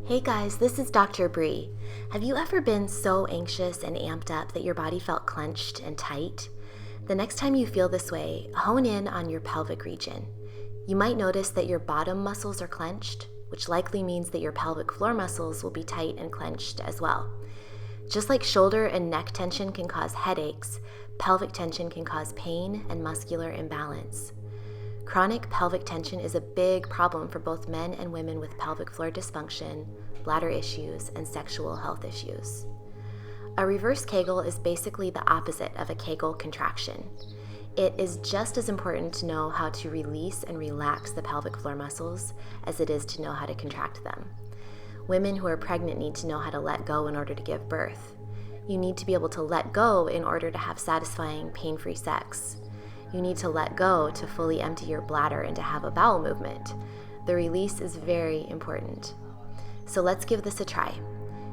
Hey guys, this is Dr. Bree. Have you ever been so anxious and amped up that your body felt clenched and tight? The next time you feel this way, hone in on your pelvic region. You might notice that your bottom muscles are clenched, which likely means that your pelvic floor muscles will be tight and clenched as well. Just like shoulder and neck tension can cause headaches, pelvic tension can cause pain and muscular imbalance. Chronic pelvic tension is a big problem for both men and women with pelvic floor dysfunction, bladder issues, and sexual health issues. A reverse Kegel is basically the opposite of a Kegel contraction. It is just as important to know how to release and relax the pelvic floor muscles as it is to know how to contract them. Women who are pregnant need to know how to let go in order to give birth. You need to be able to let go in order to have satisfying, pain-free sex. You need to let go to fully empty your bladder and to have a bowel movement. The release is very important. So let's give this a try.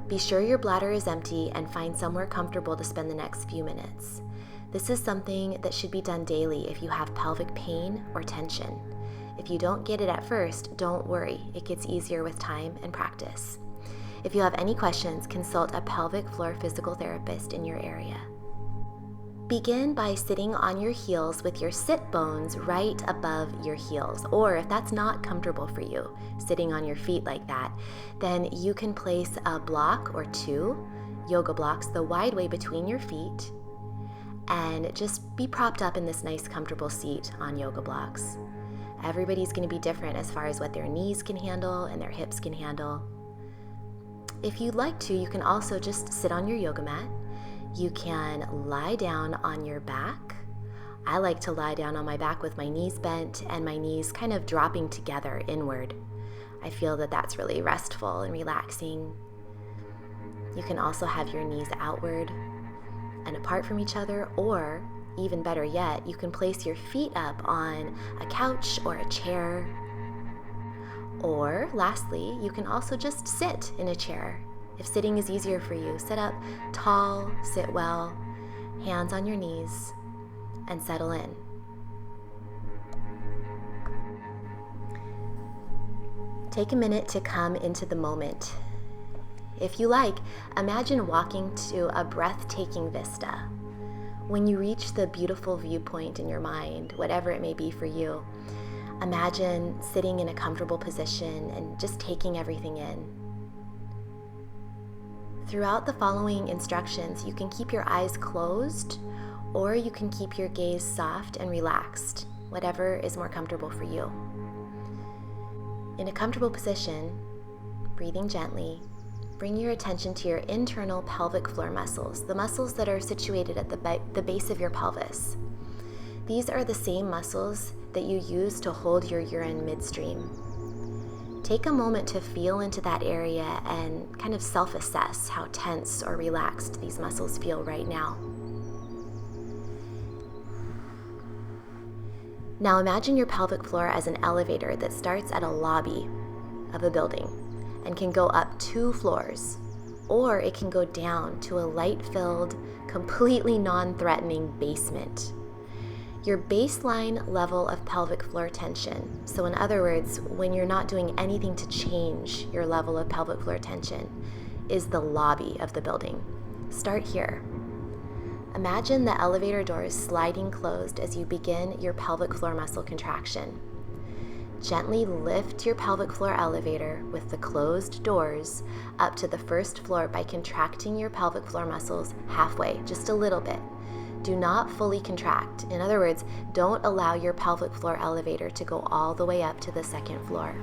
Be sure your bladder is empty and find somewhere comfortable to spend the next few minutes. This is something that should be done daily if you have pelvic pain or tension. If you don't get it at first, don't worry. It gets easier with time and practice. If you have any questions, consult a pelvic floor physical therapist in your area. Begin by sitting on your heels with your sit bones right above your heels, or if that's not comfortable for you, sitting on your feet like that, then you can place a block or two, yoga blocks, the wide way between your feet, and just be propped up in this nice comfortable seat on yoga blocks. Everybody's going to be different as far as what their knees can handle and their hips can handle. If you'd like to, you can also just sit on your yoga mat. You can lie down on your back. I like to lie down on my back with my knees bent and my knees kind of dropping together inward. I feel that that's really restful and relaxing. You can also have your knees outward and apart from each other, or even better yet, you can place your feet up on a couch or a chair. Or lastly, you can also just sit in a chair. If sitting is easier for you, sit up tall, sit well, hands on your knees, and settle in. Take a minute to come into the moment. If you like, imagine walking to a breathtaking vista. When you reach the beautiful viewpoint in your mind, whatever it may be for you, imagine sitting in a comfortable position and just taking everything in. Throughout the following instructions, you can keep your eyes closed or you can keep your gaze soft and relaxed, whatever is more comfortable for you. In a comfortable position, breathing gently, bring your attention to your internal pelvic floor muscles, the muscles that are situated at the base of your pelvis. These are the same muscles that you use to hold your urine midstream. Take a moment to feel into that area and kind of self-assess how tense or relaxed these muscles feel right now. Now imagine your pelvic floor as an elevator that starts at a lobby of a building and can go up 2 floors, or it can go down to a light-filled, completely non-threatening basement. Your baseline level of pelvic floor tension, so in other words, when you're not doing anything to change your level of pelvic floor tension, is the lobby of the building. Start here. Imagine the elevator doors sliding closed as you begin your pelvic floor muscle contraction. Gently lift your pelvic floor elevator with the closed doors up to the first floor by contracting your pelvic floor muscles halfway, just a little bit. Do not fully contract. In other words, don't allow your pelvic floor elevator to go all the way up to the 2nd floor.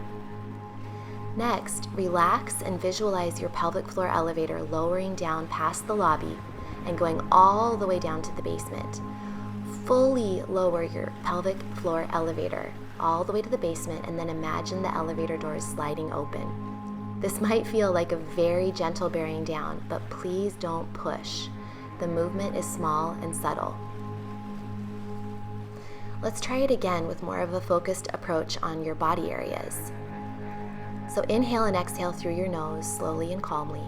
Next, relax and visualize your pelvic floor elevator lowering down past the lobby and going all the way down to the basement. Fully lower your pelvic floor elevator all the way to the basement, and then imagine the elevator doors sliding open. This might feel like a very gentle bearing down, but please don't push. The movement is small and subtle. Let's try it again with more of a focused approach on your body areas. So inhale and exhale through your nose, slowly and calmly.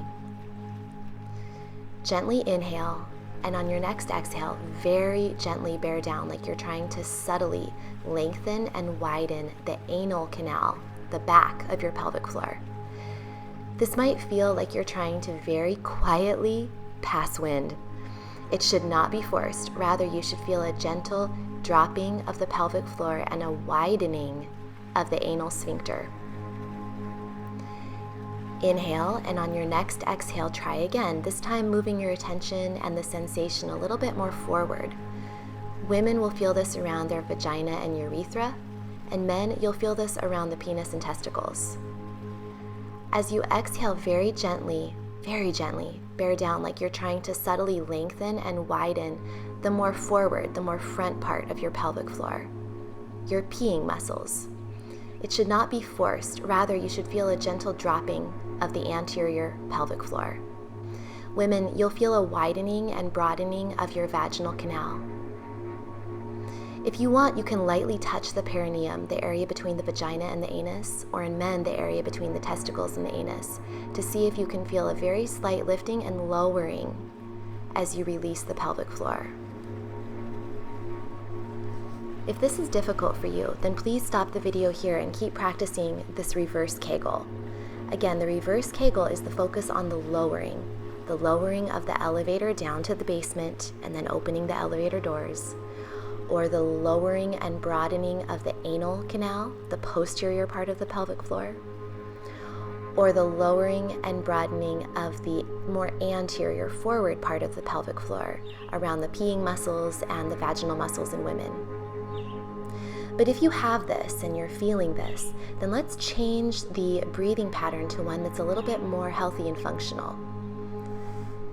Gently inhale, and on your next exhale, very gently bear down like you're trying to subtly lengthen and widen the anal canal, the back of your pelvic floor. This might feel like you're trying to very quietly pass wind. It should not be forced. Rather, you should feel a gentle dropping of the pelvic floor and a widening of the anal sphincter. Inhale, and on your next exhale, try again, this time moving your attention and the sensation a little bit more forward. Women will feel this around their vagina and urethra, and men, you'll feel this around the penis and testicles. As you exhale, very gently, bear down like you're trying to subtly lengthen and widen the more forward, the more front part of your pelvic floor, your peeing muscles. It should not be forced. Rather, you should feel a gentle dropping of the anterior pelvic floor. Women, you'll feel a widening and broadening of your vaginal canal. If you want, you can lightly touch the perineum, the area between the vagina and the anus, or in men, the area between the testicles and the anus, to see if you can feel a very slight lifting and lowering as you release the pelvic floor. If this is difficult for you, then please stop the video here and keep practicing this reverse Kegel. Again, the reverse Kegel is the focus on the lowering of the elevator down to the basement and then opening the elevator doors, or the lowering and broadening of the anal canal, the posterior part of the pelvic floor, or the lowering and broadening of the more anterior forward part of the pelvic floor around the peeing muscles and the vaginal muscles in women. But if you have this and you're feeling this, then let's change the breathing pattern to one that's a little bit more healthy and functional.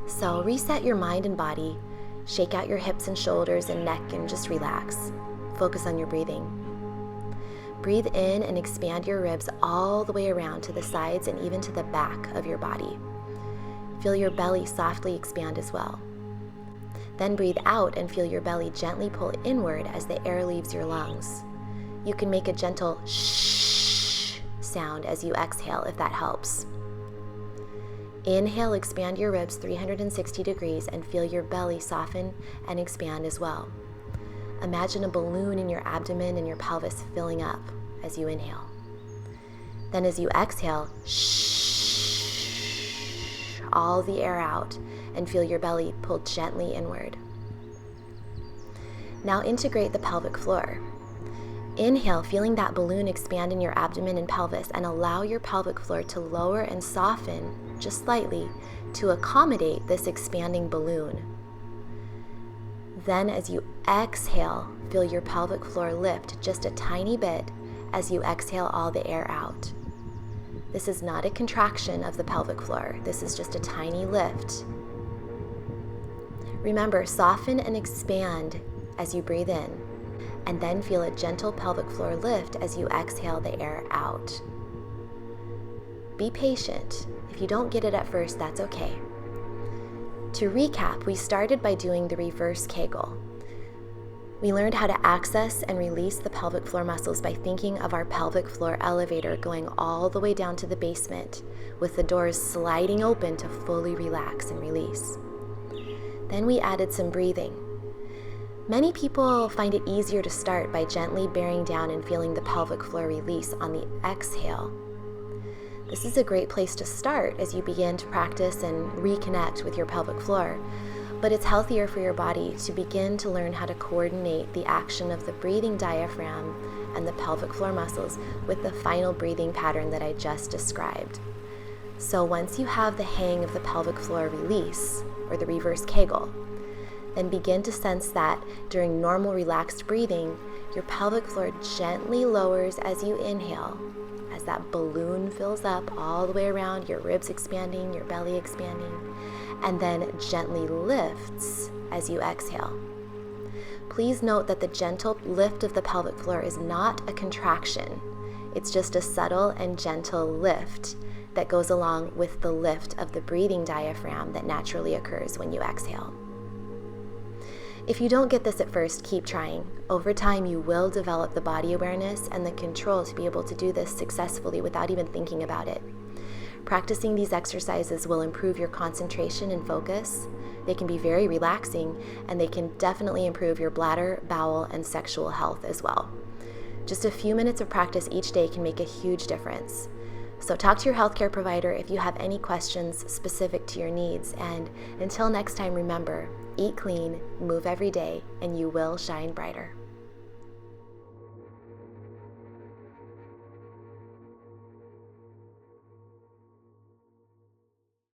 So reset your mind and body, shake out your hips and shoulders and neck and just relax. Focus on your breathing. Breathe in and expand your ribs all the way around to the sides and even to the back of your body. Feel your belly softly expand as well. Then breathe out and feel your belly gently pull inward as the air leaves your lungs. You can make a gentle shh sound as you exhale if that helps. Inhale, expand your ribs 360 degrees and feel your belly soften and expand as well. Imagine a balloon in your abdomen and your pelvis filling up as you inhale. Then as you exhale, shh all the air out and feel your belly pull gently inward. Now integrate the pelvic floor. Inhale, feeling that balloon expand in your abdomen and pelvis, and allow your pelvic floor to lower and soften just slightly to accommodate this expanding balloon. Then as you exhale, feel your pelvic floor lift just a tiny bit as you exhale all the air out. This is not a contraction of the pelvic floor. This is just a tiny lift. Remember, soften and expand as you breathe in, and then feel a gentle pelvic floor lift as you exhale the air out. Be patient. If you don't get it at first, that's okay. To recap, we started by doing the reverse Kegel. We learned how to access and release the pelvic floor muscles by thinking of our pelvic floor elevator going all the way down to the basement, with the doors sliding open to fully relax and release. Then we added some breathing. Many people find it easier to start by gently bearing down and feeling the pelvic floor release on the exhale. This is a great place to start as you begin to practice and reconnect with your pelvic floor, but it's healthier for your body to begin to learn how to coordinate the action of the breathing diaphragm and the pelvic floor muscles with the final breathing pattern that I just described. So once you have the hang of the pelvic floor release, or the reverse Kegel, then begin to sense that during normal relaxed breathing, your pelvic floor gently lowers as you inhale, as that balloon fills up all the way around, your ribs expanding, your belly expanding, and then gently lifts as you exhale. Please note that the gentle lift of the pelvic floor is not a contraction. It's just a subtle and gentle lift that goes along with the lift of the breathing diaphragm that naturally occurs when you exhale. If you don't get this at first, keep trying. Over time, you will develop the body awareness and the control to be able to do this successfully without even thinking about it. Practicing these exercises will improve your concentration and focus. They can be very relaxing, and they can definitely improve your bladder, bowel, and sexual health as well. Just a few minutes of practice each day can make a huge difference. So talk to your healthcare provider if you have any questions specific to your needs. And until next time, remember, eat clean, move every day, and you will shine brighter.